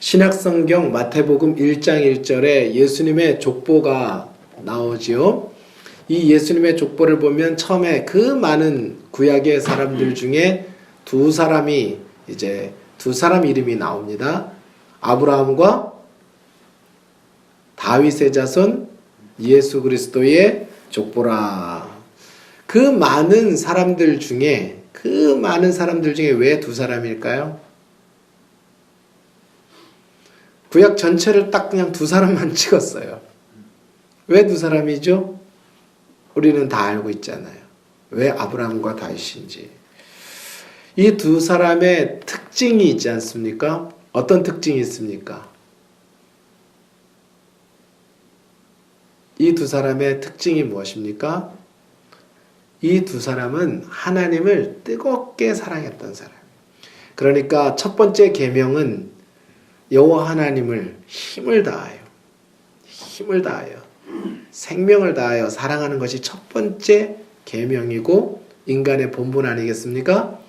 신약성경 마태복음 1장 1절에 예수님의 족보가 나오지요. 이 예수님의 족보를 보면 처음에 그 많은 구약의 사람들 중에 두 사람 이름이 나옵니다. 아브라함과 다윗의 자손 예수 그리스도의 족보라. 그 많은 사람들 중에 왜 두 사람일까요? 구약 전체를 딱 그냥 두 사람만 찍었어요. 왜 두 사람이죠? 우리는 다 알고 있잖아요. 왜 아브라함과 다윗인지. 이 두 사람의 특징이 있지 않습니까? 어떤 특징이 있습니까? 이 두 사람의 특징이 무엇입니까? 이 두 사람은 하나님을 뜨겁게 사랑했던 사람. 그러니까 첫 번째 계명은 여호와 하나님을 힘을 다하여 생명을 다하여 사랑하는 것이 첫 번째 계명이고 인간의 본분 아니겠습니까?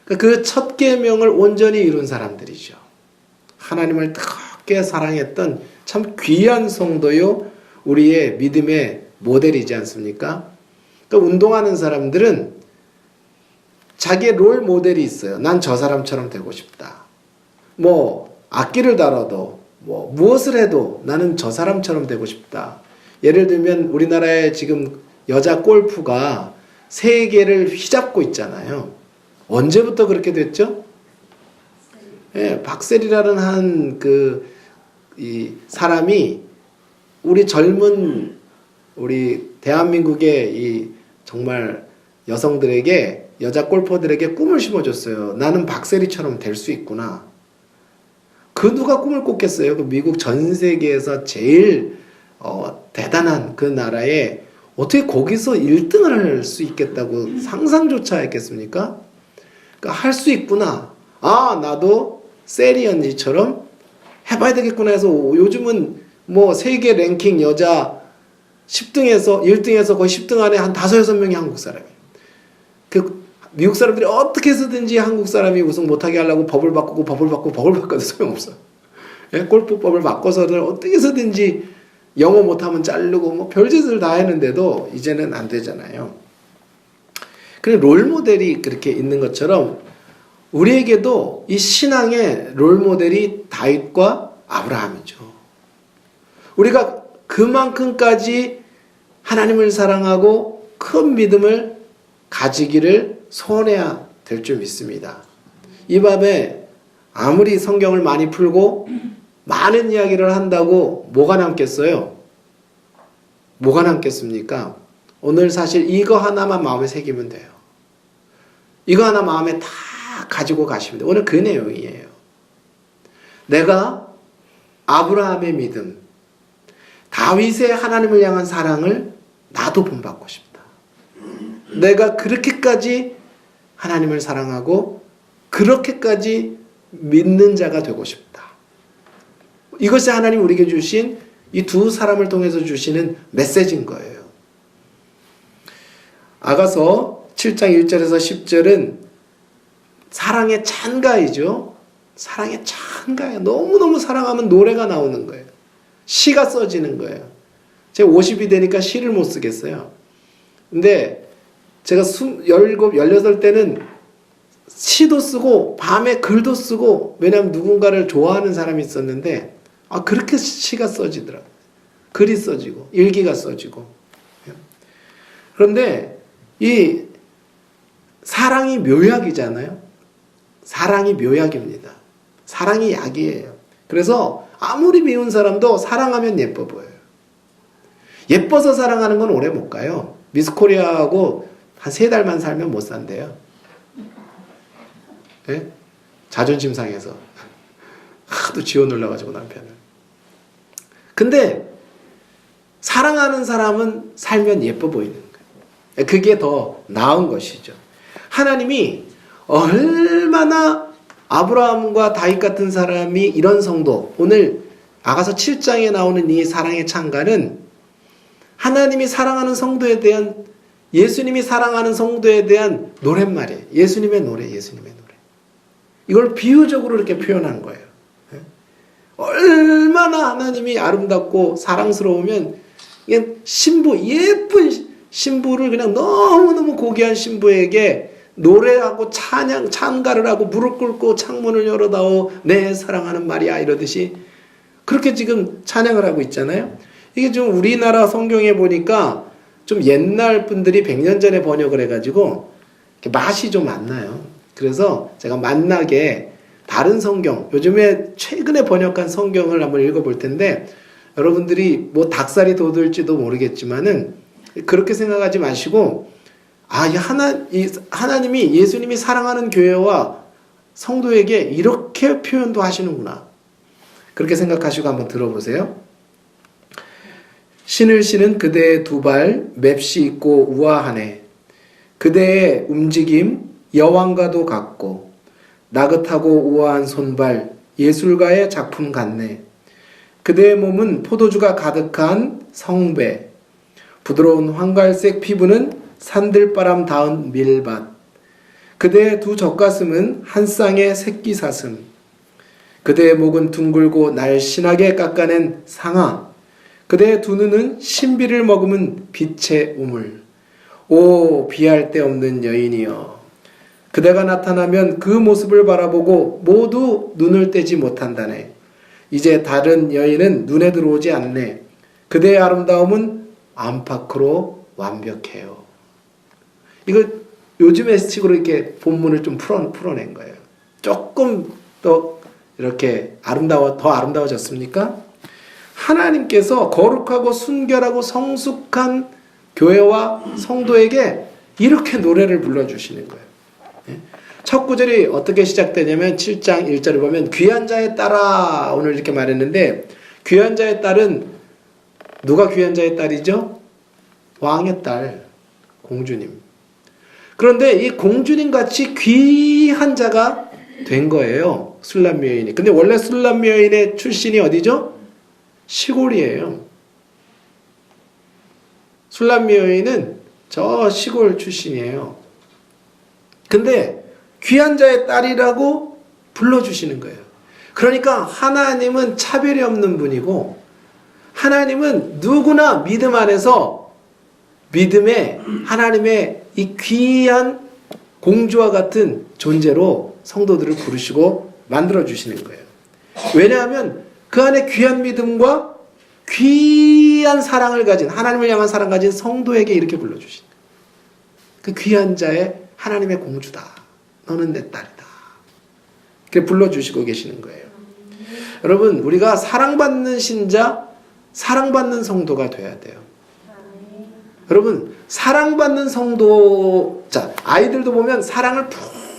그 첫 계명을 온전히 이룬 사람들이죠. 하나님을 뜨겁게 사랑했던 참 귀한 성도요, 우리의 믿음의 모델이지 않습니까? 운동하는 사람들은 자기의 롤 모델이 있어요. 난 저 사람처럼 되고 싶다. 악기를 다뤄도 무엇을 해도 나는 저 사람처럼 되고 싶다. 예를 들면 우리나라에 지금 여자 골프가 세계를 휘잡고 있잖아요. 언제부터 그렇게 됐죠? 예, 박세리라는 이 사람이 우리 젊은 우리 대한민국의 이 정말 여성들에게 여자 골퍼들에게 꿈을 심어줬어요. 나는 박세리처럼 될 수 있구나. 그 누가 꿈을 꿨겠어요? 그 미국 전 세계에서 제일 대단한 그 나라에 어떻게 거기서 1등을 할 수 있겠다고 상상조차 했겠습니까? 그러니까 할 수 있구나. 나도 세리 언니처럼 해봐야 되겠구나 해서 요즘은 세계 랭킹 여자 10등에서 1등에서 거의 10등 안에 한 5, 6명이 한국 사람이에요. 미국 사람들이 어떻게 해서든지 한국 사람이 우승 못하게 하려고 법을 바꿔도 소용없어. 예? 골프법을 바꿔서는 어떻게 해서든지 영어 못하면 자르고 별짓을 다 했는데도 이제는 안 되잖아요. 그래 롤모델이 그렇게 있는 것처럼 우리에게도 이 신앙의 롤모델이 다윗과 아브라함이죠. 우리가 그만큼까지 하나님을 사랑하고 큰 믿음을 가지기를 소원해야 될 줄 믿습니다. 이 밤에 아무리 성경을 많이 풀고 많은 이야기를 한다고 뭐가 남겠어요? 뭐가 남겠습니까? 오늘 사실 이거 하나만 마음에 새기면 돼요. 이거 하나 마음에 다 가지고 가시면 돼요. 오늘 그 내용이에요. 내가 아브라함의 믿음, 다윗의 하나님을 향한 사랑을 나도 본받고 싶다. 내가 그렇게까지 하나님을 사랑하고 그렇게까지 믿는 자가 되고 싶다. 이것이 하나님 우리에게 주신 이 두 사람을 통해서 주시는 메시지인 거예요. 아가서 7장 1절에서 10절은 사랑의 찬가이죠. 사랑의 찬가예요. 너무너무 사랑하면 노래가 나오는 거예요. 시가 써지는 거예요. 제가 50이 되니까 시를 못 쓰겠어요. 근데 제가 17, 18때는 시도 쓰고 밤에 글도 쓰고 왜냐하면 누군가를 좋아하는 사람이 있었는데 그렇게 시가 써지더라고요. 글이 써지고 일기가 써지고. 그런데 이 사랑이 묘약이잖아요. 사랑이 묘약입니다. 사랑이 약이에요. 그래서 아무리 미운 사람도 사랑하면 예뻐 보여요. 예뻐서 사랑하는 건 오래 못 가요. 미스코리아하고 한 3달만 살면 못 산대요. 네? 자존심 상해서 하도 지어 놀라가지고 남편을. 근데 사랑하는 사람은 살면 예뻐 보이는 거예요. 그게 더 나은 것이죠. 하나님이 얼마나 아브라함과 다윗 같은 사람이 이런 성도, 오늘 아가서 7장에 나오는 이 사랑의 찬가는 하나님이 사랑하는 성도에 대한, 예수님이 사랑하는 성도에 대한 노랫말이에요. 예수님의 노래. 이걸 비유적으로 이렇게 표현한 거예요. 얼마나 하나님이 아름답고 사랑스러우면 그냥 신부, 예쁜 신부를 그냥 너무너무 고귀한 신부에게 노래하고 찬가를 하고 무릎 꿇고 창문을 열어다오 내 사랑하는 마리아 이러듯이 그렇게 지금 찬양을 하고 있잖아요. 이게 좀 우리나라 성경에 보니까 좀 옛날 분들이 100년 전에 번역을 해가지고 맛이 좀 안 나요. 그래서 제가 만나게 다른 성경, 요즘에 최근에 번역한 성경을 한번 읽어볼 텐데 여러분들이 뭐 닭살이 돋을지도 모르겠지만은 그렇게 생각하지 마시고 하나님이 예수님이 사랑하는 교회와 성도에게 이렇게 표현도 하시는구나. 그렇게 생각하시고 한번 들어보세요. 신을 신은 그대의 두 발 맵시 있고 우아하네. 그대의 움직임 여왕과도 같고 나긋하고 우아한 손발 예술가의 작품 같네. 그대의 몸은 포도주가 가득한 성배 부드러운 황갈색 피부는 산들바람 닿은 밀밭 그대의 두 젖가슴은 한 쌍의 새끼사슴 그대의 목은 둥글고 날씬하게 깎아낸 상아 그대의 두 눈은 신비를 머금은 빛의 우물 오 비할 데 없는 여인이여 그대가 나타나면 그 모습을 바라보고 모두 눈을 떼지 못한다네. 이제 다른 여인은 눈에 들어오지 않네. 그대의 아름다움은 안팎으로 완벽해요. 이거 요즘의 식으로 이렇게 본문을 좀 풀어낸 거예요. 조금 더 이렇게 더 아름다워졌습니까? 하나님께서 거룩하고 순결하고 성숙한 교회와 성도에게 이렇게 노래를 불러주시는 거예요. 첫 구절이 어떻게 시작되냐면 7장 1절을 보면 귀한 자의 딸아 오늘 이렇게 말했는데 귀한 자의 딸은 누가 귀한 자의 딸이죠? 왕의 딸 공주님. 그런데 이 공주님 같이 귀한 자가 된 거예요. 술람미 여인이. 근데 원래 술람미 여인의 출신이 어디죠? 시골이에요. 술람미 여인은 저 시골 출신이에요. 근데 귀한 자의 딸이라고 불러주시는 거예요. 그러니까 하나님은 차별이 없는 분이고 하나님은 누구나 믿음 안에서 믿음의 하나님의 이 귀한 공주와 같은 존재로 성도들을 부르시고 만들어주시는 거예요. 왜냐하면 그 안에 귀한 믿음과 귀한 사랑을 가진 하나님을 향한 사랑 가진 성도에게 이렇게 불러주신 거예요. 그 귀한 자의 하나님의 공주다. 너는 내 딸이다. 이렇게 불러주시고 계시는 거예요. 여러분 우리가 사랑받는 신자, 사랑받는 성도가 돼야 돼요. 여러분 사랑받는 성도, 자 아이들도 보면 사랑을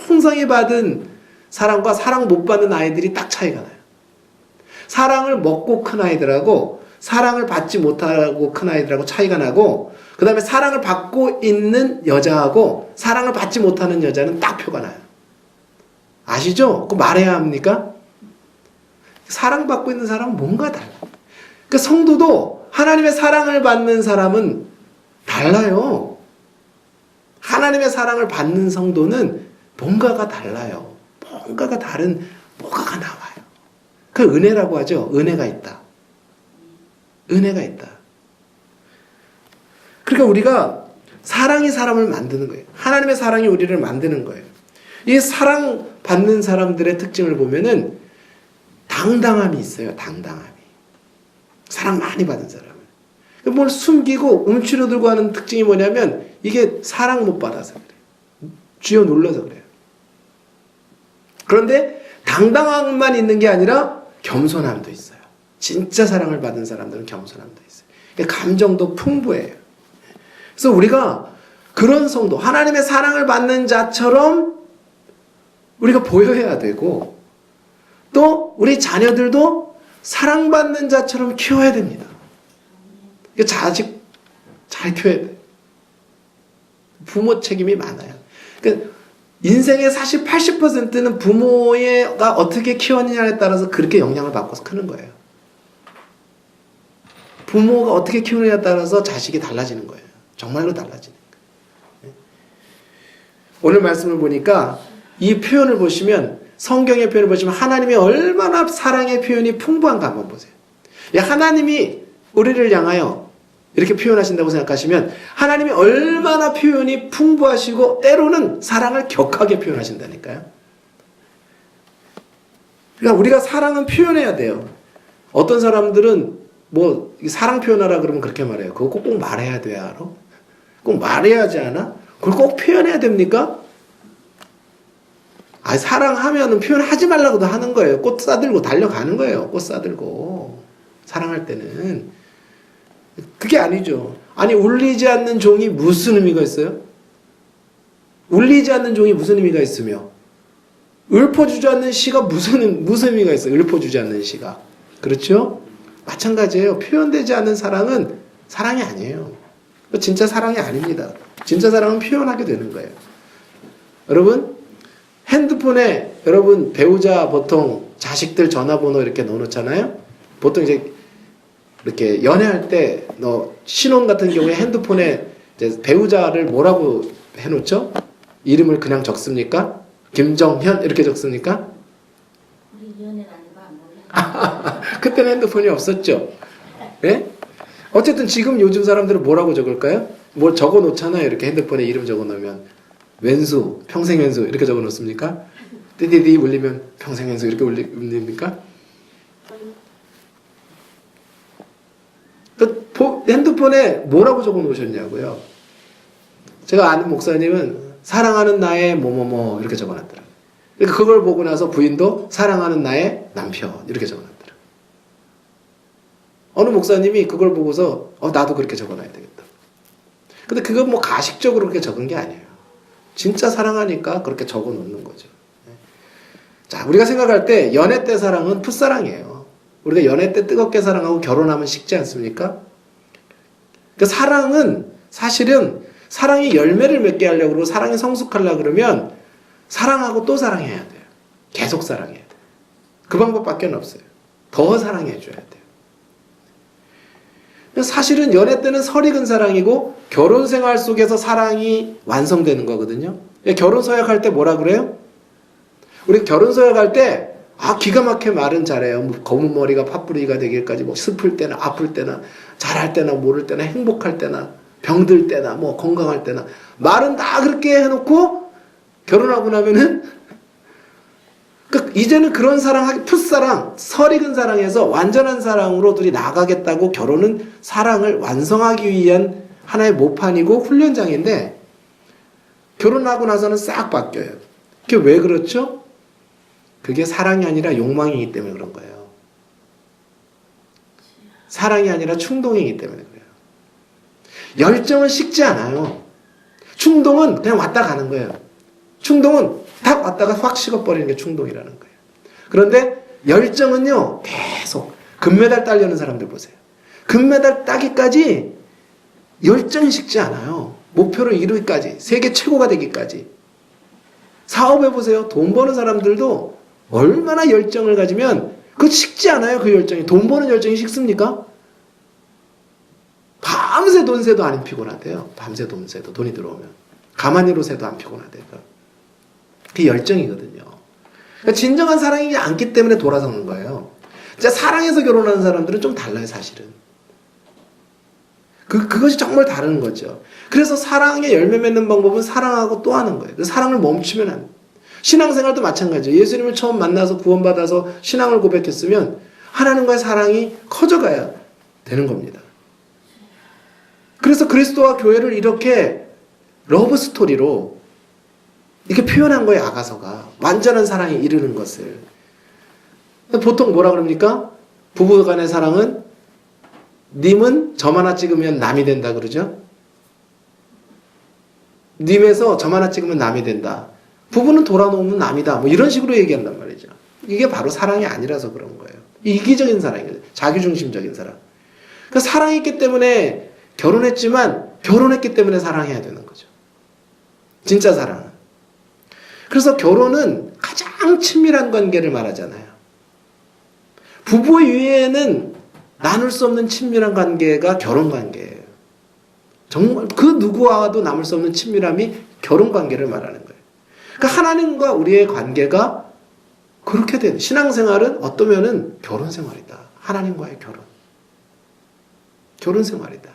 풍성히 받은 사랑과 사랑 못 받는 아이들이 딱 차이가 나요. 사랑을 먹고 큰 아이들하고 사랑을 받지 못하고 큰 아이들하고 차이가 나고 그 다음에 사랑을 받고 있는 여자하고 사랑을 받지 못하는 여자는 딱 표가 나요. 아시죠? 그거 말해야 합니까? 사랑받고 있는 사람은 뭔가 달라. 그 성도도 하나님의 사랑을 받는 사람은 달라요. 하나님의 사랑을 받는 성도는 뭔가가 달라요. 뭔가가 다른 뭐가가 나와요. 그 은혜라고 하죠. 은혜가 있다. 은혜가 있다. 그러니까 우리가 사랑이 사람을 만드는 거예요. 하나님의 사랑이 우리를 만드는 거예요. 이 사랑받는 사람들의 특징을 보면은 당당함이 있어요. 당당함이. 사랑 많이 받은 사람은. 뭘 숨기고 움츠려 들고 하는 특징이 뭐냐면 이게 사랑 못 받아서 그래요. 쥐어 눌러서 그래요. 그런데 당당함만 있는 게 아니라 겸손함도 있어요. 진짜 사랑을 받은 사람들은 겸손함도 있어요. 감정도 풍부해요. 그래서 우리가 그런 성도, 하나님의 사랑을 받는 자처럼 우리가 보여야 되고 또 우리 자녀들도 사랑받는 자처럼 키워야 됩니다. 자식 잘 키워야 돼요. 부모 책임이 많아요. 그러니까 인생의 사실 80%는 부모가 어떻게 키웠느냐에 따라서 그렇게 영향을 받고서 크는 거예요. 부모가 어떻게 키우느냐에 따라서 자식이 달라지는 거예요. 정말로 달라지는 거예요. 오늘 말씀을 보니까 이 표현을 보시면 성경의 표현을 보시면 하나님이 얼마나 사랑의 표현이 풍부한가 한번 보세요. 하나님이 우리를 향하여 이렇게 표현하신다고 생각하시면 하나님이 얼마나 표현이 풍부하시고 때로는 사랑을 격하게 표현하신다니까요. 그러니까 우리가 사랑은 표현해야 돼요. 어떤 사람들은 뭐 사랑 표현하라 그러면 그렇게 말해요. 그거 꼭 말해야 돼, 알아? 꼭 말해야 하지 않아? 그걸 꼭 표현해야 됩니까? 사랑하면은 표현하지 말라고도 하는 거예요. 꽃 싸들고 달려가는 거예요. 꽃 싸들고. 사랑할 때는. 그게 아니죠. 아니, 울리지 않는 종이 무슨 의미가 있어요? 울리지 않는 종이 무슨 의미가 있으며, 읊어주지 않는 시가 무슨 의미가 있어요? 읊어주지 않는 시가. 그렇죠? 마찬가지예요. 표현되지 않는 사랑은 사랑이 아니에요. 진짜 사랑이 아닙니다. 진짜 사랑은 표현하게 되는 거예요. 여러분, 핸드폰에 여러분 배우자 보통 자식들 전화번호 이렇게 넣어놓잖아요. 보통 이제 이렇게 연애할 때 신혼 같은 경우에 핸드폰에 이제 배우자를 뭐라고 해놓죠? 이름을 그냥 적습니까? 김정현 이렇게 적습니까? 우리 연애를 안 해봐 몰라. 그때는 핸드폰이 없었죠. 예? 어쨌든 지금 요즘 사람들은 뭐라고 적을까요? 뭘 적어 놓잖아요. 이렇게 핸드폰에 이름 적어 놓으면 왼수, 평생 왼수 이렇게 적어 놓습니까? 띠디디 울리면 평생 왼수 이렇게 울립니까? 핸드폰에 뭐라고 적어 놓으셨냐고요? 제가 아는 목사님은 사랑하는 나의 뭐뭐뭐 이렇게 적어 놨더라고요. 그러니까 그걸 보고 나서 부인도 사랑하는 나의 남편 이렇게 적어 놨더라고요. 어느 목사님이 그걸 보고서 나도 그렇게 적어 놔야 되겠다. 근데 그건 뭐 가식적으로 그렇게 적은 게 아니에요. 진짜 사랑하니까 그렇게 적어 놓는 거죠. 자, 우리가 생각할 때 연애 때 사랑은 풋사랑이에요. 우리가 연애 때 뜨겁게 사랑하고 결혼하면 식지 않습니까? 그러니까 사랑은 사실은 사랑이 열매를 맺게 하려고 그러고 사랑이 성숙하려고 그러면 사랑하고 또 사랑해야 돼요. 계속 사랑해야 돼요. 그 방법밖에 없어요. 더 사랑해 줘야 돼요. 사실은 연애 때는 설익은 사랑이고 결혼 생활 속에서 사랑이 완성되는 거거든요. 결혼 서약할 때 뭐라 그래요? 우리 결혼 서약할 때 기가 막히게 말은 잘해요. 뭐 검은 머리가 팥뿌리가 되기까지 뭐 슬플 때나 아플 때나 잘할 때나 모를 때나 행복할 때나 병들 때나 뭐 건강할 때나 말은 다 그렇게 해놓고 결혼하고 나면은 이제는 그런 사랑, 풋사랑, 설익은 사랑에서 완전한 사랑으로 둘이 나가겠다고 결혼은 사랑을 완성하기 위한 하나의 모판이고 훈련장인데 결혼하고 나서는 싹 바뀌어요. 그게 왜 그렇죠? 그게 사랑이 아니라 욕망이기 때문에 그런 거예요. 사랑이 아니라 충동이기 때문에 그래요. 열정은 식지 않아요. 충동은 그냥 왔다 가는 거예요. 충동은 딱 왔다가 확 식어버리는 게 충동이라는 거예요. 그런데 열정은요, 계속 금메달 따려는 사람들 보세요. 금메달 따기까지 열정이 식지 않아요. 목표를 이루기까지, 세계 최고가 되기까지. 사업해보세요. 돈 버는 사람들도 얼마나 열정을 가지면 그거 식지 않아요. 그 열정이. 돈 버는 열정이 식습니까? 밤새 돈 새도 안 피곤하대요. 밤새 돈 새도 돈이 들어오면. 가만히로 새도 안 피곤하대요. 그게 열정이거든요. 그러니까 진정한 사랑이 않기 때문에 돌아서는 거예요. 진짜 사랑해서 결혼하는 사람들은 좀 달라요, 사실은. 그것이 정말 다른 거죠. 그래서 사랑의 열매 맺는 방법은 사랑하고 또 하는 거예요. 사랑을 멈추면 안 돼요. 신앙생활도 마찬가지예요. 예수님을 처음 만나서 구원받아서 신앙을 고백했으면 하나님과의 사랑이 커져가야 되는 겁니다. 그래서 그리스도와 교회를 이렇게 러브 스토리로 이렇게 표현한 거예요, 아가서가. 완전한 사랑에 이르는 것을. 보통 뭐라 그럽니까? 부부 간의 사랑은 님은 점 하나 찍으면 남이 된다 그러죠? 님에서 점 하나 찍으면 남이 된다. 부부는 돌아놓으면 남이다. 뭐 이런 식으로 얘기한단 말이죠. 이게 바로 사랑이 아니라서 그런 거예요. 이기적인 사랑이에요. 자기중심적인 사랑. 그러니까 사랑했기 때문에 결혼했지만 결혼했기 때문에 사랑해야 되는 거죠. 진짜 사랑은. 그래서 결혼은 가장 친밀한 관계를 말하잖아요. 부부 이외에는 나눌 수 없는 친밀한 관계가 결혼 관계예요. 정말 그 누구와도 남을 수 없는 친밀함이 결혼 관계를 말하는 거예요. 그러니까 하나님과 우리의 관계가 그렇게 된 신앙생활은 어떠면은 결혼생활이다. 하나님과의 결혼생활이다.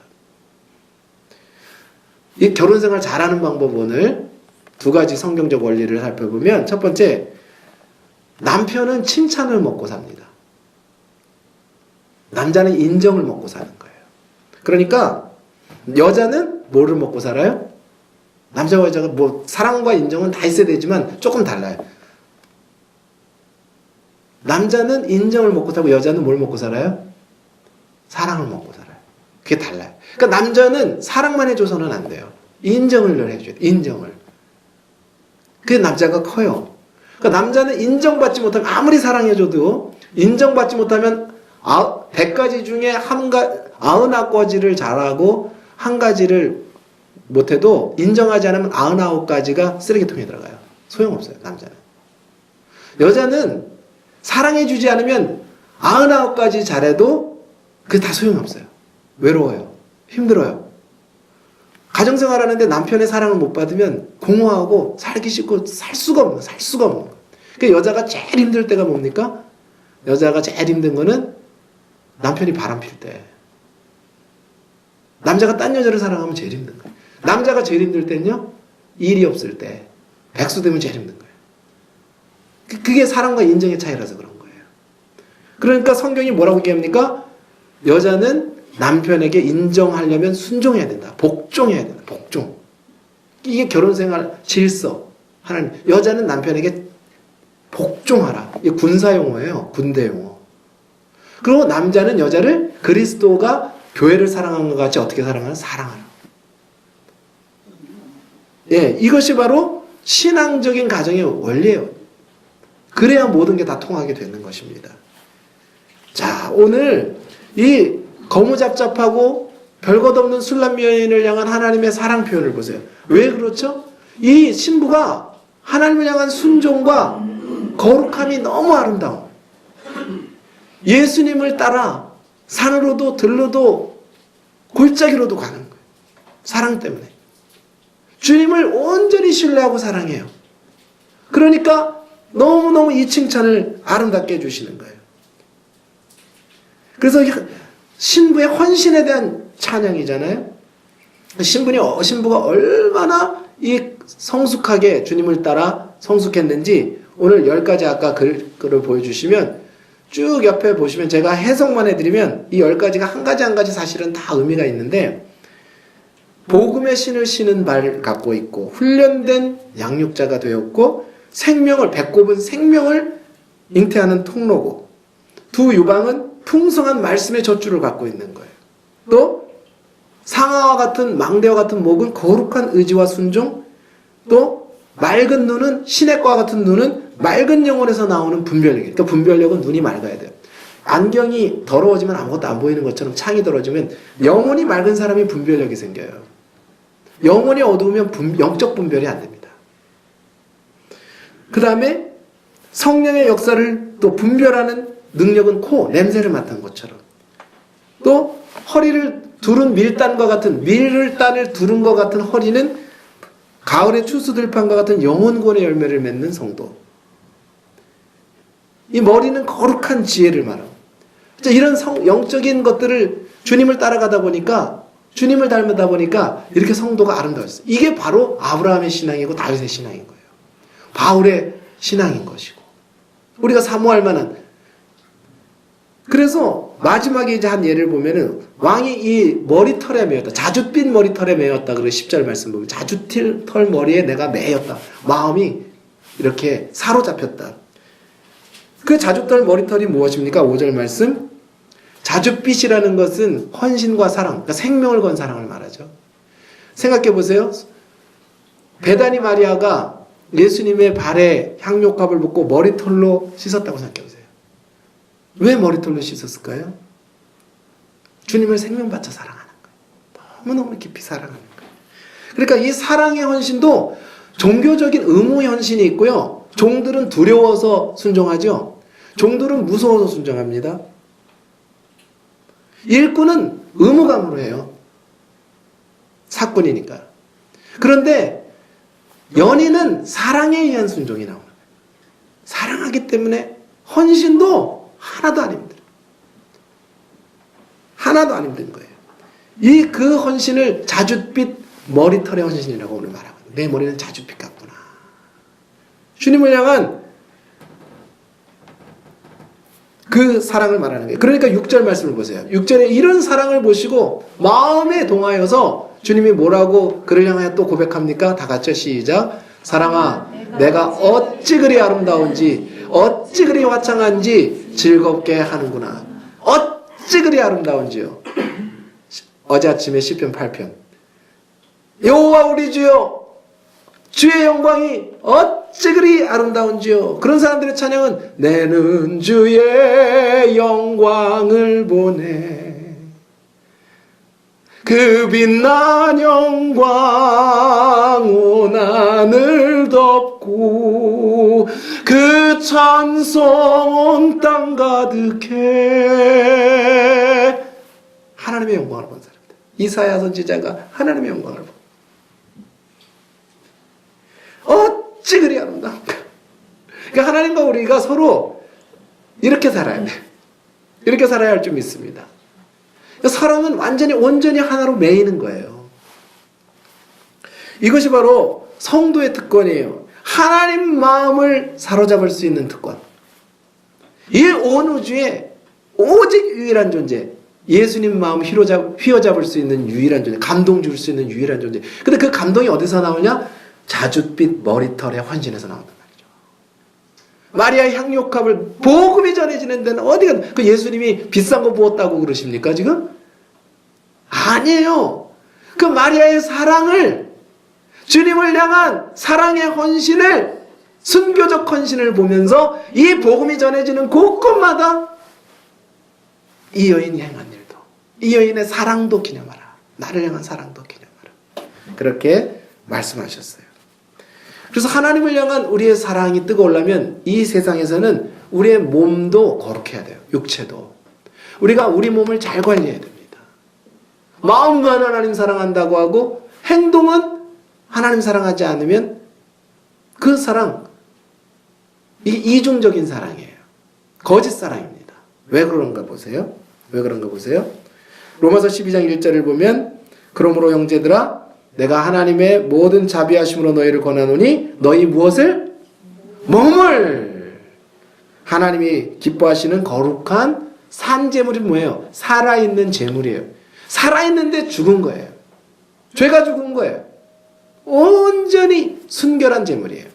이 결혼생활 잘하는 방법 오늘 두 가지 성경적 원리를 살펴보면 첫 번째, 남편은 칭찬을 먹고 삽니다. 남자는 인정을 먹고 사는 거예요. 그러니까 여자는 뭐를 먹고 살아요? 남자와 여자가 뭐 사랑과 인정은 다 있어야 되지만 조금 달라요. 남자는 인정을 먹고 살고 여자는 뭘 먹고 살아요? 사랑을 먹고 살아요. 그게 달라요. 그러니까 남자는 사랑만 해줘서는 안 돼요. 인정을 해줘야 돼요. 인정을. 그게 남자가 커요. 그러니까 남자는 인정받지 못하면 아무리 사랑해줘도 인정받지 못하면 100가지 중에 99가지를 잘하고 한 가지를 못해도 인정하지 않으면 99가지가 쓰레기통에 들어가요. 소용없어요. 남자는. 여자는 사랑해주지 않으면 99가지 잘해도 그게 다 소용없어요. 외로워요. 힘들어요. 가정생활 하는데 남편의 사랑을 못 받으면 공허하고 살기 싫고 살 수가 없는 거예요. 그러니까 여자가 제일 힘들 때가 뭡니까? 여자가 제일 힘든 거는 남편이 바람필 때. 남자가 딴 여자를 사랑하면 제일 힘든 거예요. 남자가 제일 힘들 때는요, 일이 없을 때, 백수되면 제일 힘든 거예요. 그게 사랑과 인정의 차이라서 그런 거예요. 그러니까 성경이 뭐라고 얘기합니까? 여자는 남편에게 인정하려면 순종해야 된다. 복종해야 된다. 복종. 이게 결혼생활 질서. 하나님. 여자는 남편에게 복종하라. 이게 군사용어예요. 군대용어. 그리고 남자는 여자를 그리스도가 교회를 사랑한 것 같이 어떻게 사랑하나? 사랑하라. 예, 이것이 바로 신앙적인 가정의 원리예요. 그래야 모든 게 다 통하게 되는 것입니다. 자, 오늘 이 거무잡잡하고 별것 없는 술람 여인을 향한 하나님의 사랑 표현을 보세요. 왜 그렇죠? 이 신부가 하나님을 향한 순종과 거룩함이 너무 아름다워. 예수님을 따라 산으로도 들로도 골짜기로도 가는 거예요. 사랑 때문에. 주님을 온전히 신뢰하고 사랑해요. 그러니까 너무너무 이 칭찬을 아름답게 해주시는 거예요. 그래서 신부의 헌신에 대한 찬양이잖아요. 신부가 얼마나 이 성숙하게 주님을 따라 성숙했는지 오늘 10가지 아까 글을 보여주시면 쭉 옆에 보시면 제가 해석만 해드리면 이 10가지가 한 가지 한 가지 사실은 다 의미가 있는데 복음의 신을 신은 발 갖고 있고 훈련된 양육자가 되었고 배꼽은 생명을 잉태하는 통로고 두 유방은 풍성한 말씀의 젖줄을 갖고 있는 거예요. 또 상아와 같은 망대와 같은 목은 거룩한 의지와 순종, 또 맑은 눈은 시냇과 같은 눈은 맑은 영혼에서 나오는 분별력이에요. 그러니까 분별력은 눈이 맑아야 돼요. 안경이 더러워지면 아무것도 안 보이는 것처럼 창이 더러워지면 영혼이 맑은 사람이 분별력이 생겨요. 영혼이 어두우면 영적 분별이 안 됩니다. 그 다음에 성령의 역사를 또 분별하는 능력은 냄새를 맡은 것처럼. 또 허리를 두른 밀단과 같은 밀단을 두른 것 같은 허리는 가을의 추수들판과 같은 영혼권의 열매를 맺는 성도. 이 머리는 거룩한 지혜를 말하고. 이런 영적인 것들을 주님을 따라가다 보니까 주님을 닮다 보니까 이렇게 성도가 아름다웠어요. 이게 바로 아브라함의 신앙이고 다윗의 신앙인 거예요. 바울의 신앙인 것이고. 우리가 사모할 만한. 그래서 마지막에 이제 한 예를 보면은 왕이 이 머리털에 매였다. 자줏빛 머리털에 매였다. 그리고 10절 말씀 보면 자줏털 머리에 내가 매였다. 마음이 이렇게 사로잡혔다. 그 자줏털 머리털이 무엇입니까? 5절 말씀. 자줏빛이라는 것은 헌신과 사랑, 그러니까 생명을 건 사랑을 말하죠. 생각해 보세요. 베다니 마리아가 예수님의 발에 향료값을 붓고 머리털로 씻었다고 생각해 보세요. 왜 머리털로 씻었을까요? 주님을 생명받쳐 사랑하는 거예요. 너무너무 깊이 사랑하는 거예요. 그러니까 이 사랑의 헌신도 종교적인 의무 헌신이 있고요. 종들은 두려워서 순종하죠. 종들은 무서워서 순종합니다. 일꾼은 의무감으로 해요. 사꾼이니까. 그런데 연인은 사랑에 의한 순종이 나오는 거예요. 사랑하기 때문에 헌신도 하나도 안 힘들어요. 하나도 안 힘든 거예요. 그 헌신을 자줏빛 머리털의 헌신이라고 오늘 말하거든요. 내 머리는 자줏빛 같구나. 주님을 향한 그 사랑을 말하는 거예요. 그러니까 6절 말씀을 보세요. 6절에 이런 사랑을 보시고 마음에 동하여서 주님이 뭐라고 그를 향하여 또 고백합니까? 다 같이 시작. 사랑아, 내가 어찌 그리 아름다운지, 어찌 그리 화창한지 즐겁게 하는구나. 어찌 그리 아름다운지요. 어제 아침에 시편 8편. 여호와 우리 주여, 주의 영광이 어찌 그리 아름다운지요. 그런 사람들의 찬양은 내는 주의 영광을 보네. 그 빛난 영광 온 하늘 덮고 그 찬송 온 땅 가득해. 하나님의 영광을 본 사람들. 이사야 선지자가 하나님의 영광을 본. 어찌 그리 아름다운가. 그러니까 하나님과 우리가 서로 이렇게 살아야 돼. 이렇게 살아야 할 줄 믿습니다. 사랑은 완전히 온전히 하나로 매이는 거예요. 이것이 바로 성도의 특권이에요. 하나님 마음을 사로잡을 수 있는 특권. 이 온 우주에 오직 유일한 존재, 예수님 마음 휘어잡을 수 있는 유일한 존재, 감동 줄 수 있는 유일한 존재. 근데 그 감동이 어디서 나오냐? 자줏빛 머리털의 헌신에서 나온단 말이죠. 마리아의 향유값을 복음이 전해지는 데는 어디가, 그 예수님이 비싼 거 부었다고 그러십니까 지금? 아니에요. 그 마리아의 사랑을, 주님을 향한 사랑의 헌신을, 순교적 헌신을 보면서 이 복음이 전해지는 곳곳마다 이 여인이 행한 일도, 이 여인의 사랑도 기념하라. 나를 향한 사랑도 기념하라. 그렇게 말씀하셨어요. 그래서 하나님을 향한 우리의 사랑이 뜨거우려면 이 세상에서는 우리의 몸도 거룩해야 돼요. 육체도. 우리가 우리 몸을 잘 관리해야 됩니다. 마음만 하나님 사랑한다고 하고 행동은 하나님 사랑하지 않으면 그 사랑, 이게 이중적인 사랑이에요. 거짓 사랑입니다. 왜 그런가 보세요. 왜 그런가 보세요. 로마서 12장 1절을 보면 그러므로 형제들아 내가 하나님의 모든 자비하심으로 너희를 권하노니 너희 무엇을? 몸을 하나님이 기뻐하시는 거룩한 산제물이 뭐예요? 살아있는 제물이에요. 살아있는데 죽은 거예요. 죄가 죽은 거예요. 온전히 순결한 제물이에요.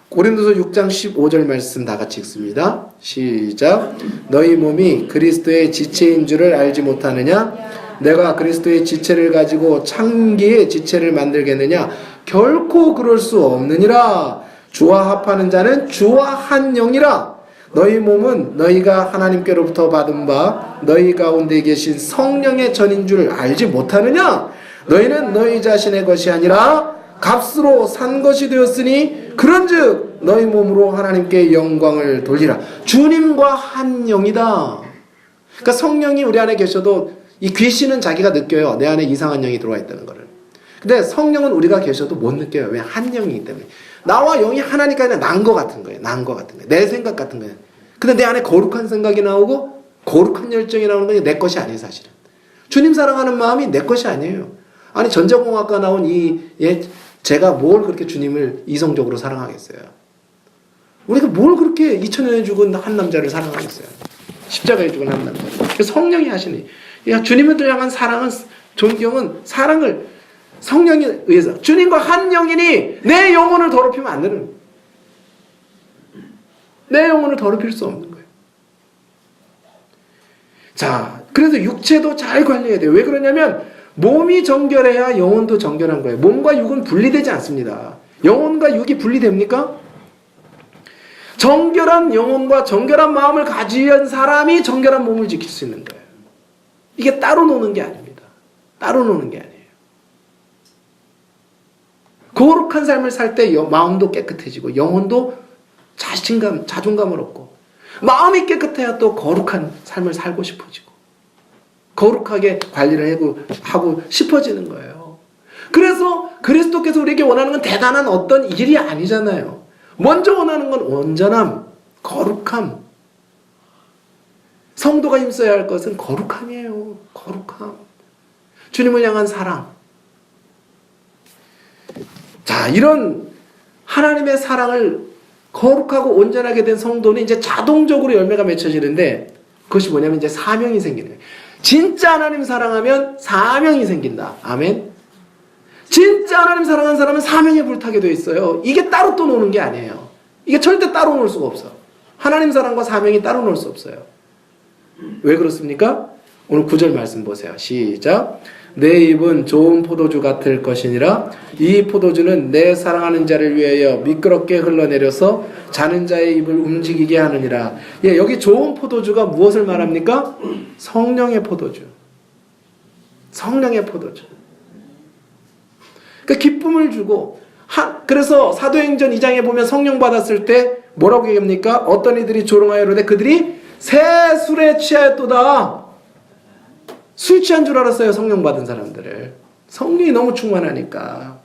고린도서 6장 15절 말씀 다 같이 읽습니다. 시작. 너희 몸이 그리스도의 지체인 줄을 알지 못하느냐? 내가 그리스도의 지체를 가지고 창기의 지체를 만들겠느냐? 결코 그럴 수 없느니라. 주와 합하는 자는 주와 한 영이라. 너희 몸은 너희가 하나님께로부터 받은 바 너희 가운데 계신 성령의 전인 줄 알지 못하느냐? 너희는 너희 자신의 것이 아니라 값으로 산 것이 되었으니 그런즉 너희 몸으로 하나님께 영광을 돌리라. 주님과 한 영이다. 그러니까 성령이 우리 안에 계셔도 이 귀신은 자기가 느껴요. 내 안에 이상한 영이 들어와 있다는 거를. 근데 성령은 우리가 계셔도 못 느껴요. 왜? 한 영이기 때문에. 나와 영이 하나니까 아니라 난 거 같은 거예요. 난 거 같은 거예요. 내 생각 같은 거예요. 근데 내 안에 거룩한 생각이 나오고 거룩한 열정이 나오는 건 내 것이 아니에요, 사실은. 주님 사랑하는 마음이 내 것이 아니에요. 아니 전자공학과 나온 제가 뭘 그렇게 주님을 이성적으로 사랑하겠어요. 우리가 뭘 그렇게 2000년에 죽은 한 남자를 사랑하겠어요. 십자가에 죽은 한 남자. 성령이 하시니. 주님을 향한 사랑은, 존경은 사랑을 성령에 의해서 주님과 한 영이니 내 영혼을 더럽히면 안 되는 거예요. 내 영혼을 더럽힐 수 없는 거예요. 자, 그래서 육체도 잘 관리해야 돼요. 왜 그러냐면 몸이 정결해야 영혼도 정결한 거예요. 몸과 육은 분리되지 않습니다. 영혼과 육이 분리됩니까? 정결한 영혼과 정결한 마음을 가진 사람이 정결한 몸을 지킬 수 있는 거예요. 이게 따로 노는 게 아닙니다. 따로 노는 게 아니에요. 거룩한 삶을 살 때 마음도 깨끗해지고 영혼도 자존감을 얻고 마음이 깨끗해야 또 거룩한 삶을 살고 싶어지고 거룩하게 관리를 하고 싶어지는 거예요. 그래서 그리스도께서 우리에게 원하는 건 대단한 어떤 일이 아니잖아요. 먼저 원하는 건 온전함, 거룩함. 성도가 힘써야 할 것은 거룩함이에요. 거룩함. 주님을 향한 사랑. 자, 이런 하나님의 사랑을 거룩하고 온전하게 된 성도는 이제 자동적으로 열매가 맺혀지는데 그것이 뭐냐면 이제 사명이 생기는 거예요. 진짜 하나님 사랑하면 사명이 생긴다. 아멘. 진짜 하나님 사랑하는 사람은 사명에 불타게 되어 있어요. 이게 따로 또 노는 게 아니에요. 이게 절대 따로 놀 수가 없어. 하나님 사랑과 사명이 따로 놀 수 없어요. 왜 그렇습니까? 오늘 9절 말씀 보세요. 시작. 내 입은 좋은 포도주 같을 것이니라. 이 포도주는 내 사랑하는 자를 위하여 미끄럽게 흘러내려서 자는 자의 입을 움직이게 하느니라. 예, 여기 좋은 포도주가 무엇을 말합니까? 성령의 포도주. 성령의 포도주. 그 기쁨을 주고 그래서 사도행전 2장에 보면 성령 받았을 때 뭐라고 얘기합니까? 어떤 이들이 조롱하여 이르되 그들이 새 술에 취하였도다. 술 취한 줄 알았어요. 성령 받은 사람들을. 성령이 너무 충만하니까.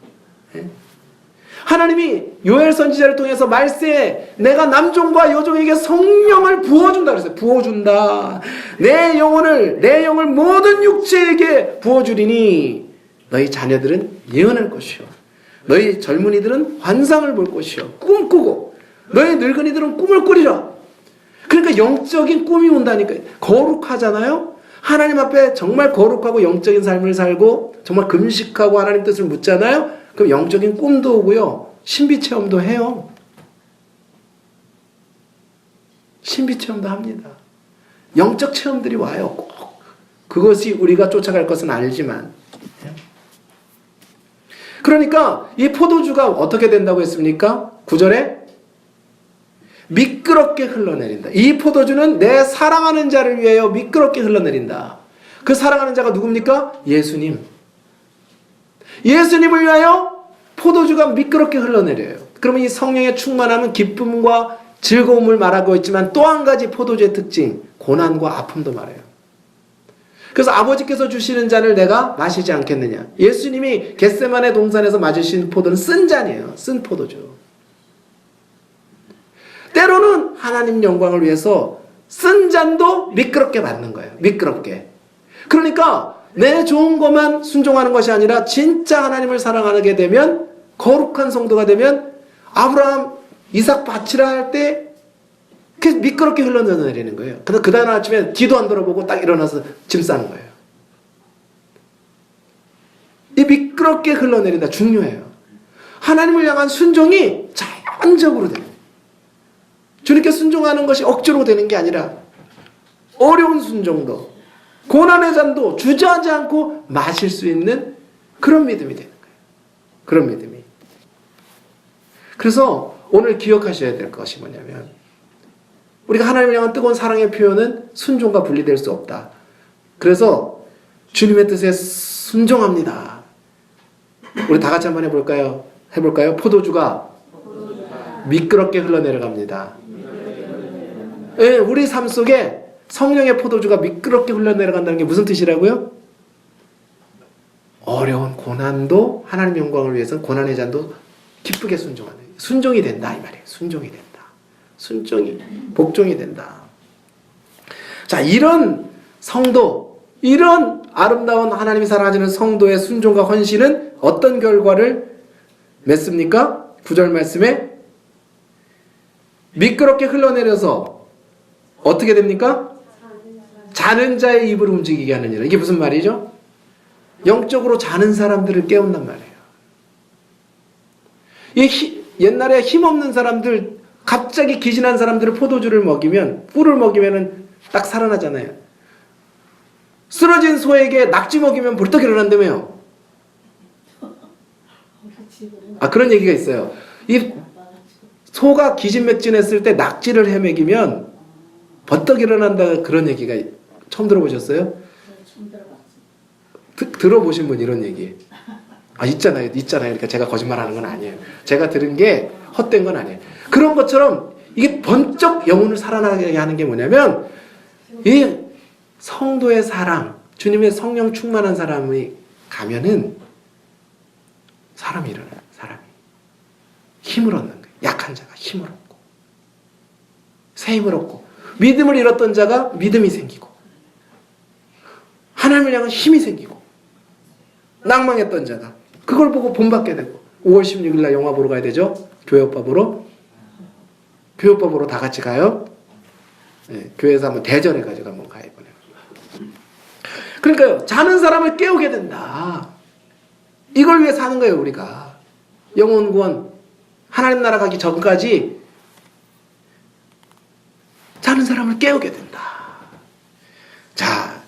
하나님이 요엘 선지자를 통해서 말세에 내가 남종과 여종에게 성령을 부어준다 그랬어요. 부어준다. 내 영을 모든 육체에게 부어주리니 너희 자녀들은 예언할 것이요 너희 젊은이들은 환상을 볼 것이요 꿈꾸고 너희 늙은이들은 꿈을 꾸리라. 그러니까 영적인 꿈이 온다니까요. 거룩하잖아요. 하나님 앞에 정말 거룩하고 영적인 삶을 살고 정말 금식하고 하나님 뜻을 묻잖아요. 그럼 영적인 꿈도 오고요. 신비체험도 해요. 신비체험도 합니다. 영적 체험들이 와요. 꼭. 그것이 우리가 쫓아갈 것은 알지만. 그러니까 이 포도주가 어떻게 된다고 했습니까? 9절에 미끄럽게 흘러내린다. 이 포도주는 내 사랑하는 자를 위하여 미끄럽게 흘러내린다. 그 사랑하는 자가 누굽니까? 예수님. 예수님을 위하여 포도주가 미끄럽게 흘러내려요. 그러면 이 성령의 충만함은 기쁨과 즐거움을 말하고 있지만 또 한 가지 포도주의 특징, 고난과 아픔도 말해요. 그래서 아버지께서 주시는 잔을 내가 마시지 않겠느냐. 예수님이 겟세마네 동산에서 맞으신 포도는 쓴 잔이에요. 쓴 포도주. 때로는 하나님 영광을 위해서 쓴 잔도 미끄럽게 받는 거예요. 미끄럽게. 그러니까 내 좋은 것만 순종하는 것이 아니라 진짜 하나님을 사랑하게 되면 거룩한 성도가 되면 아브라함 이삭 바치라 할 때 미끄럽게 흘러내리는 거예요. 그 다음 아침에 뒤도 안 돌아보고 딱 일어나서 짐 싸는 거예요. 이 미끄럽게 흘러내린다. 중요해요. 하나님을 향한 순종이 자연적으로 됩니다. 주님께 순종하는 것이 억지로 되는 게 아니라 어려운 순종도 고난의 잔도 주저하지 않고 마실 수 있는 그런 믿음이 되는 거예요. 그런 믿음이. 그래서 오늘 기억하셔야 될 것이 뭐냐면 우리가 하나님을 향한 뜨거운 사랑의 표현은 순종과 분리될 수 없다. 그래서 주님의 뜻에 순종합니다. 우리 다 같이 한번 해볼까요? 포도주가 미끄럽게 흘러내려갑니다. 네, 우리 삶 속에 성령의 포도주가 미끄럽게 흘러내려간다는 게 무슨 뜻이라고요? 어려운 고난도 하나님 영광을 위해서 고난의 잔도 기쁘게 순종하는 순종이 된다 이 말이에요. 순종이 된다. 순종이 복종이 된다. 자, 이런 성도, 이런 아름다운 하나님이 사랑하시는 성도의 순종과 헌신은 어떤 결과를 맺습니까? 9절 말씀에 미끄럽게 흘러내려서 어떻게 됩니까? 자는 자의 입을 움직이게 하느니라. 이게 무슨 말이죠? 영적으로 자는 사람들을 깨운단 말이에요. 옛날에 힘없는 사람들, 갑자기 기진한 사람들을 포도주를 먹이면, 꿀을 먹이면 딱 살아나잖아요. 쓰러진 소에게 낙지 먹이면 벌떡 일어난다며요. 그런 얘기가 있어요. 이 소가 기진맥진했을 때 낙지를 헤매기면 벌떡 일어난다, 그런 얘기가 처음 들어보셨어요? 처음 들어봤어요. 들어보신 분 이런 얘기. 있잖아요. 그러니까 제가 거짓말하는 건 아니에요. 제가 들은 게 헛된 건 아니에요. 그런 것처럼 이게 번쩍 영혼을 살아나게 하는 게 뭐냐면 이 성도의 사랑, 주님의 성령 충만한 사람이 가면은 사람이 일어나요. 사람이 힘을 얻는 거예요. 약한 약한 자가 힘을 얻고 새 힘을 얻고 믿음을 잃었던 자가 믿음이 생기고 하나님을 향한 힘이 생기고 낭망했던 자가 그걸 보고 본받게 되고 5월 16일 날 영화 보러 가야 되죠? 교회 오빠 보러. 교회 오빠 보러 다 같이 가요? 네, 교회에서 한번 대전해가지고 한번 가요. 그러니까요, 자는 사람을 깨우게 된다. 이걸 위해 사는 거예요, 우리가. 영혼 구원, 하나님 나라 가기 전까지 자는 사람을 깨우게 된다. 자,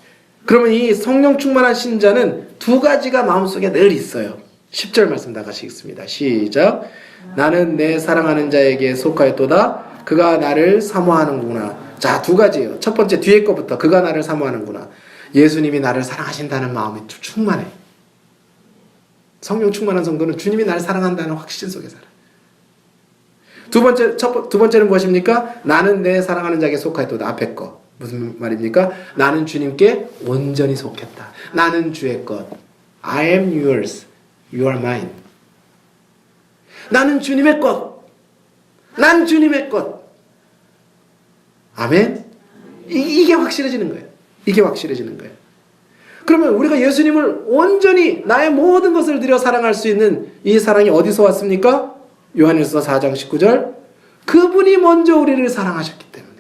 그러면 이 성령 충만한 신자는 두 가지가 마음속에 늘 있어요. 10절 말씀 나가시겠습니다. 시작. 나는 내 사랑하는 자에게 속하였도다. 그가 나를 사모하는구나. 자, 두 가지예요. 첫 번째 뒤에 거부터 그가 나를 사모하는구나. 예수님이 나를 사랑하신다는 마음이 충만해. 성령 충만한 성도는 주님이 나를 사랑한다는 확신 속에 살아. 두 번째는 무엇입니까? 나는 내 사랑하는 자에게 속하였도다. 앞에 거. 무슨 말입니까? 나는 주님께 온전히 속했다. 나는 주의 것. I am yours. You are mine. 나는 주님의 것. 난 주님의 것. 아멘? 이게 확실해지는 거예요. 이게 확실해지는 거예요. 그러면 우리가 예수님을 온전히 나의 모든 것을 들여 사랑할 수 있는 이 사랑이 어디서 왔습니까? 요한일서 4장 19절. 그분이 먼저 우리를 사랑하셨기 때문에.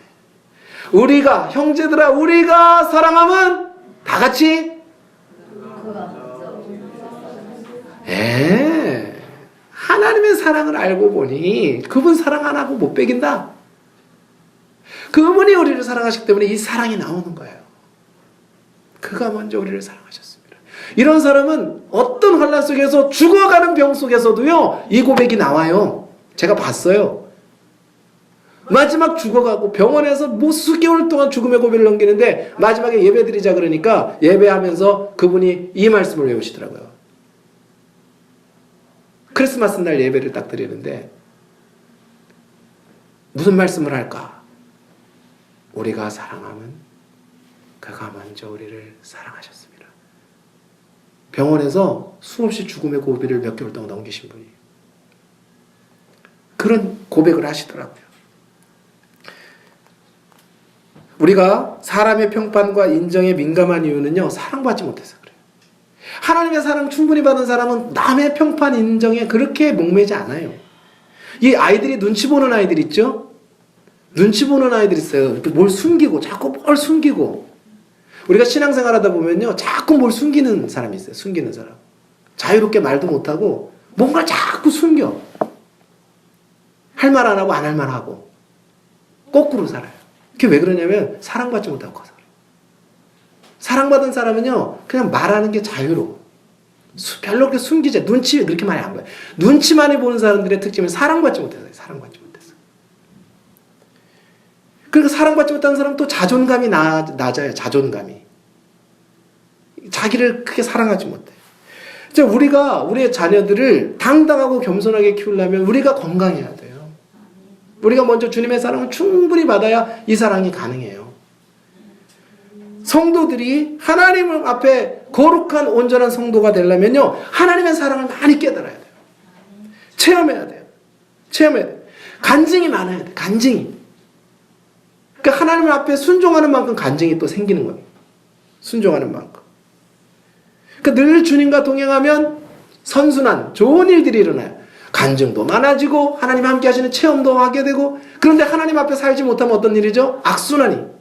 우리가, 형제들아, 우리가 사랑하면 다 같이 하나님의 사랑을 알고 보니 그분 사랑 안 하고 못 베긴다. 그분이 우리를 사랑하시기 때문에 이 사랑이 나오는 거예요. 그가 먼저 우리를 사랑하셨습니다. 이런 사람은 어떤 환난 속에서 죽어가는 병 속에서도요, 이 고백이 나와요. 제가 봤어요. 마지막 죽어가고 병원에서 뭐 수개월 동안 죽음의 고비를 넘기는데 마지막에 예배 드리자 그러니까 예배하면서 그분이 이 말씀을 외우시더라고요. 크리스마스 날 예배를 딱 드리는데 무슨 말씀을 할까? 우리가 사랑하면 그가 먼저 우리를 사랑하셨습니다. 병원에서 수없이 죽음의 고비를 몇 개월 동안 넘기신 분이 그런 고백을 하시더라고요. 우리가 사람의 평판과 인정에 민감한 이유는요, 사랑받지 못해서 그래요. 하나님의 사랑 충분히 받은 사람은 남의 평판 인정에 그렇게 목매지 않아요. 이 아이들이 눈치 보는 아이들 있죠? 눈치 보는 아이들 있어요. 뭘 숨기고 자꾸 뭘 숨기고. 우리가 신앙생활 하다 보면요, 자꾸 뭘 숨기는 사람이 있어요. 숨기는 사람. 자유롭게 말도 못하고 뭔가 자꾸 숨겨. 할 말 안 하고 안 할 말 하고 거꾸로 살아요. 그게 왜 그러냐면 사랑받지 못하고 커서 그래요. 사랑받은 사람은요, 그냥 말하는 게 자유로워. 별로 그렇게 숨기지, 눈치 그렇게 많이 안 봐요. 눈치 많이 보는 사람들의 특징은 사랑받지 못해서요. 사랑받지 못해서. 그러니까 사랑받지 못하는 사람은 또 자존감이 낮아요. 자존감이. 자기를 크게 사랑하지 못해요. 우리가 우리의 자녀들을 당당하고 겸손하게 키우려면 우리가 건강해야 돼요. 우리가 먼저 주님의 사랑을 충분히 받아야 이 사랑이 가능해요. 성도들이 하나님 앞에 거룩한 온전한 성도가 되려면요, 하나님의 사랑을 많이 깨달아야 돼요. 체험해야 돼요. 체험해야 돼요. 간증이 많아야 돼요. 간증이. 그러니까 하나님 앞에 순종하는 만큼 간증이 또 생기는 거예요. 순종하는 만큼. 그러니까 늘 주님과 동행하면 선순환, 좋은 일들이 일어나요. 간증도 많아지고 하나님 함께 하시는 체험도 하게 되고, 그런데 하나님 앞에 살지 못하면 어떤 일이죠? 악순환.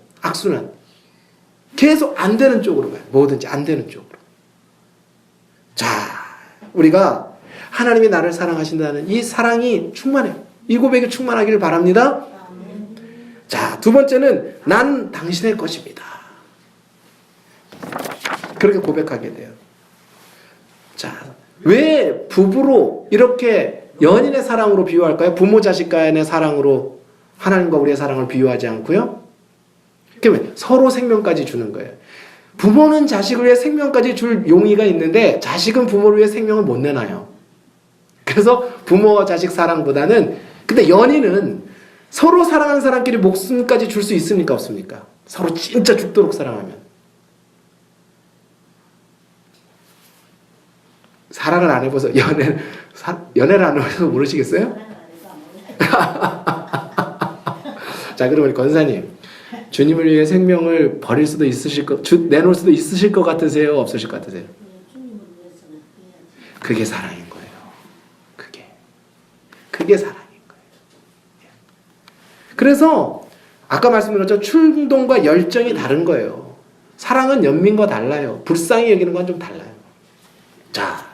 계속 안 되는 쪽으로 가요. 뭐든지 안 되는 쪽으로. 자, 우리가 하나님이 나를 사랑하신다는 이 사랑이 충만해요. 이 고백이 충만하기를 바랍니다. 자, 두 번째는 난 당신의 것입니다. 그렇게 고백하게 돼요. 자, 왜 부부로 이렇게 연인의 사랑으로 비유할까요? 부모 자식 간의 사랑으로 하나님과 우리의 사랑을 비유하지 않고요. 그게 서로 생명까지 주는 거예요. 부모는 자식을 위해 생명까지 줄 용의가 있는데 자식은 부모를 위해 생명을 못 내놔요. 그래서 부모와 자식 사랑보다는, 근데 연인은 서로 사랑하는 사람끼리 목숨까지 줄 수 있습니까? 없습니까? 서로 진짜 죽도록 사랑하면. 사랑을 안 해봐서 연애를 안 해봐서 모르시겠어요? 자, 그럼 우리 권사님, 주님을 위해 생명을 버릴 수도 있으실 내놓을 수도 있으실 것 같으세요? 없으실 것 같으세요? 주님을 위해서는 해야지. 그게 사랑인 거예요. 그게 사랑인 거예요. 그래서 아까 말씀드렸죠. 충동과 열정이 다른 거예요. 사랑은 연민과 달라요. 불쌍히 여기는 건 좀 달라요. 자,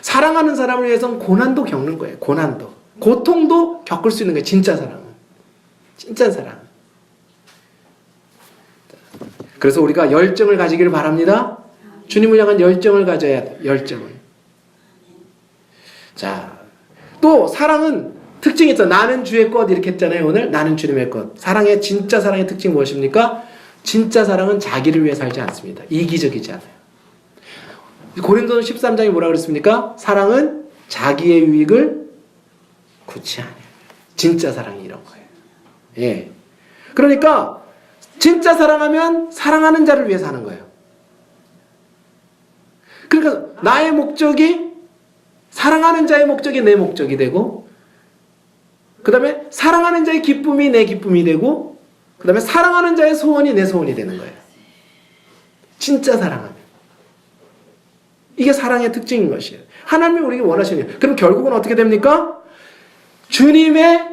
사랑하는 사람을 위해서는 고난도 겪는 거예요. 고난도. 고통도 겪을 수 있는 거예요. 진짜 사랑은. 진짜 사랑. 그래서 우리가 열정을 가지기를 바랍니다. 주님을 향한 열정을 가져야 돼요. 열정을. 자, 또 사랑은 특징이 있어. 나는 주의 것 이렇게 했잖아요. 오늘 나는 주님의 것. 사랑의 진짜 사랑의 특징이 무엇입니까? 진짜 사랑은 자기를 위해 살지 않습니다. 이기적이지 않아요. 고린도서 13장에 뭐라 그랬습니까? 사랑은 자기의 유익을 구치 않아요. 진짜 사랑이 이런 거예요. 예. 그러니까 진짜 사랑하면 사랑하는 자를 위해 사는 거예요. 그러니까 나의 목적이 사랑하는 자의 목적이 내 목적이 되고, 그 다음에 사랑하는 자의 기쁨이 내 기쁨이 되고, 그 다음에 사랑하는 자의 소원이 내 소원이 되는 거예요. 진짜 사랑하면. 이게 사랑의 특징인 것이에요. 하나님이 우리에게 원하시는 거예요. 그럼 결국은 어떻게 됩니까? 주님의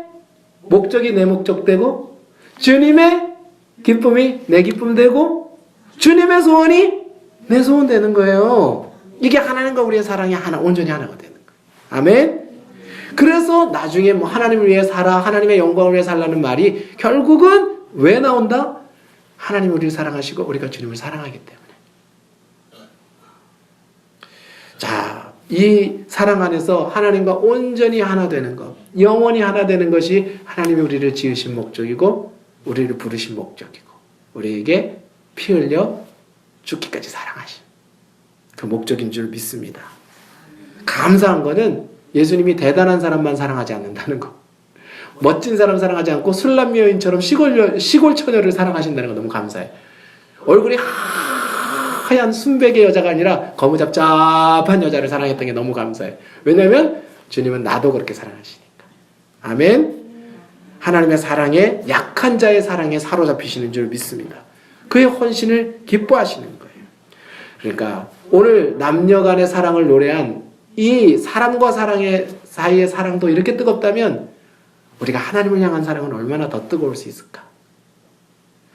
목적이 내 목적 되고, 주님의 기쁨이 내 기쁨 되고, 주님의 소원이 내 소원 되는 거예요. 이게 하나님과 우리의 사랑이 하나, 온전히 하나가 되는 거예요. 아멘? 그래서 나중에 뭐 하나님을 위해 살아, 하나님의 영광을 위해 살라는 말이 결국은 왜 나온다? 하나님이 우리를 사랑하시고 우리가 주님을 사랑하기 때문에. 자, 이 사랑 안에서 하나님과 온전히 하나 되는 것, 영원히 하나 되는 것이 하나님이 우리를 지으신 목적이고 우리를 부르신 목적이고 우리에게 피 흘려 죽기까지 사랑하신 그 목적인 줄 믿습니다. 감사한 거는 예수님이 대단한 사람만 사랑하지 않는다는 거. 멋진 사람 사랑하지 않고 술람 여인처럼 시골 처녀를 사랑하신다는 거 너무 감사해요. 얼굴이 하얀 순백의 여자가 아니라 거무잡잡한 여자를 사랑했던 게 너무 감사해요. 왜냐하면 주님은 나도 그렇게 사랑하시니까. 아멘. 하나님의 사랑에 약한 자의 사랑에 사로잡히시는 줄 믿습니다. 그의 헌신을 기뻐하시는 거예요. 그러니까 오늘 남녀 간의 사랑을 노래한 이 사람과 사랑의 사이의 사랑도 이렇게 뜨겁다면 우리가 하나님을 향한 사랑은 얼마나 더 뜨거울 수 있을까?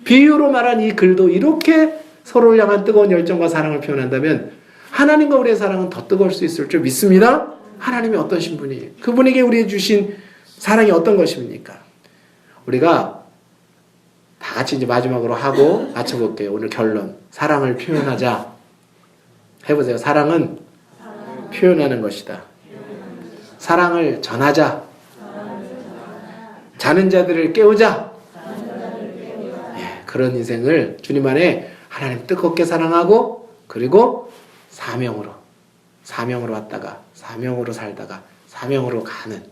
비유로 말한 이 글도 이렇게 서로를 향한 뜨거운 열정과 사랑을 표현한다면 하나님과 우리의 사랑은 더 뜨거울 수 있을 줄 믿습니다. 하나님이 어떠신 분이에요? 그분에게 우리에게 주신 사랑이 어떤 것입니까? 우리가 다 같이 이제 마지막으로 하고 맞춰볼게요. 오늘 결론. 사랑을 표현하자. 해보세요. 사랑은 표현하는 것이다. 사랑을 전하자. 자는 자들을 깨우자. 예, 그런 인생을 주님 안에 하나님 뜨겁게 사랑하고 그리고 사명으로 왔다가 사명으로 살다가 사명으로 가는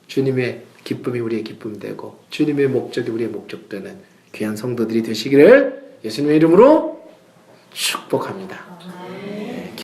주님의 기쁨이 우리의 기쁨 되고 주님의 목적이 우리의 목적 되는 귀한 성도들이 되시기를 예수님의 이름으로 축복합니다.